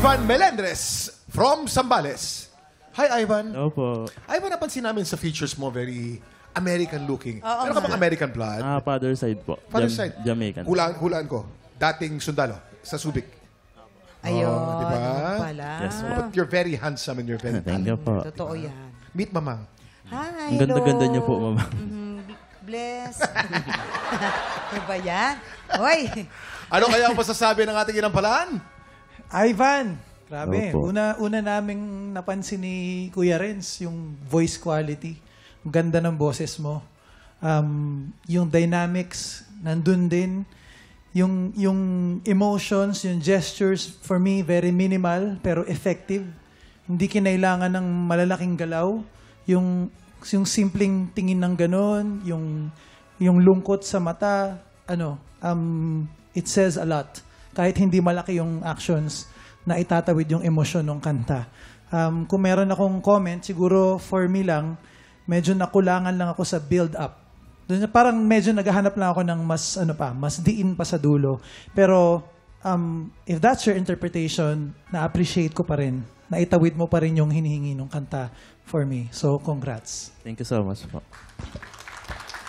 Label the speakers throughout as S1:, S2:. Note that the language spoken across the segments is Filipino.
S1: Ivan Melendres from Zambales. Hi, Ivan.
S2: Opo.
S1: Ivan, napansin namin sa features mo, very American-looking.
S3: Oo
S1: Meron ka
S3: nga.
S1: bang American blood?
S2: Father side po.
S1: Father side?
S2: Jamaican.
S1: Hulaan ko. Dating sundalo sa Subic.
S3: Ayun,
S1: diba?
S3: yun pala.
S2: Yes, po.
S1: But you're very handsome and you're very
S2: Thank you
S1: talented.
S2: po.
S3: Totoo yan.
S1: Meet Mamang.
S3: Hi,
S2: Ang ganda-ganda niyo po, Mama.
S3: Bless. Ano ba yan? Hoy!
S1: Ano kaya ang masasabi ng ating inampalaan?
S4: Ivan, grabe.
S2: Opo.
S4: Una naming napansin ni Kuya Renz, yung voice quality. Ang ganda ng boses mo. Yung dynamics, nandun din. Yung emotions, yung gestures, for me, very minimal, pero effective. Hindi kinailangan ng malalaking galaw. Yung simpleng tingin ng ganon, yung lungkot sa mata, it says a lot. Kahit hindi malaki yung actions na itatawid yung emosyon ng kanta. Kung meron akong comment, siguro for me lang, medyo nakulangan lang ako sa build-up. Parang medyo naghahanap lang ako ng mas diin pa sa dulo. Pero if that's your interpretation, na-appreciate ko pa rin. Naitawid mo pa rin yung hinihingi ng kanta for me. So, congrats.
S2: Thank you so much po.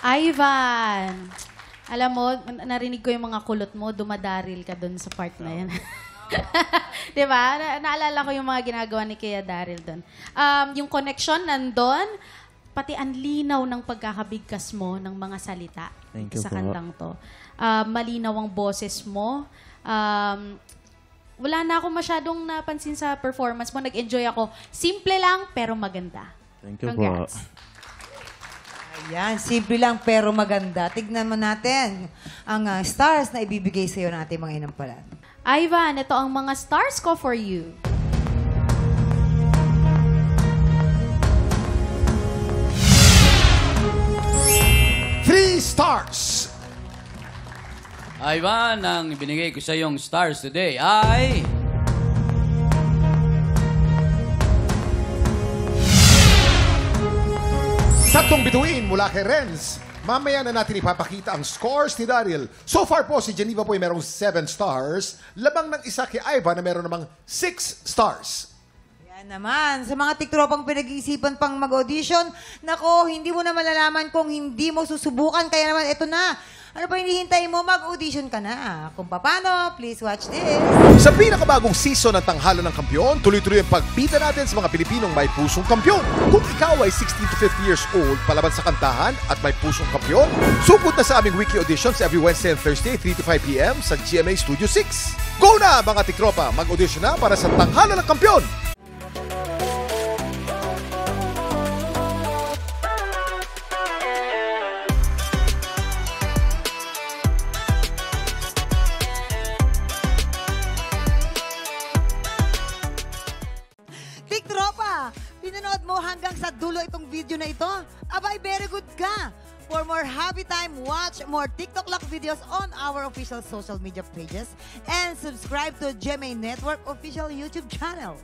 S5: Ivan, alam mo, narinig ko yung mga kulot mo, dumadaril ka dun sa part na yan. Diba? Naalala ko yung mga ginagawa ni Kuya Daryl dun. Yung connection nandun, pati ang linaw ng pagkakabigkas mo ng mga salita
S2: Thank you
S5: sa
S2: po.
S5: kantang to. Malinaw ang boses mo. Wala na ako masyadong napansin sa performance mo. Nag-enjoy ako. Simple lang, pero maganda.
S2: Thank you
S5: Congrats.
S2: po.
S3: Ayan, simple lang pero maganda. Tignan mo natin ang stars na ibibigay sa iyo ng ating mga inampalan.
S5: Ivan, ito ang mga stars ko for you.
S1: Three stars.
S6: Ivan, ang ibinigay ko sa iyong stars today ay...
S1: Tatlong bituin mula kay Renz. Mamaya na natin ipapakita ang scores ni Daryl. So far po, si Geneva po ay merong 7 stars. Labang ng isa kay Ivan na meron namang 6 stars.
S3: Yan naman, sa mga tiktropang pinag-iisipan pang mag-audition, nako, hindi mo na malalaman kung hindi mo susubukan. Kaya naman, eto na. Ano pa hinihintay mo? Mag-audition ka na. Kung paano, please watch this.
S1: Sa pinakabagong season ng Tanghalan ng Kampiyon, tuloy-tuloy ang pagbida natin sa mga Pilipinong may pusong kampiyon. Kung ikaw ay 16 to 50 years old, palaban sa kantahan at may pusong kampiyon, supot na sa aming weekly auditions every Wednesday and Thursday, 3 to 5 p.m. sa GMA Studio 6. Go na mga tiktropa! Mag-audition na para sa Tanghalan ng Kampiyon!
S3: Tiktropa, pinanood mo hanggang sa dulo itong video na ito? Abay, very good ka! For more happy time, watch more TikTok Lock videos on our official social media pages and subscribe to GMA Network official YouTube channel.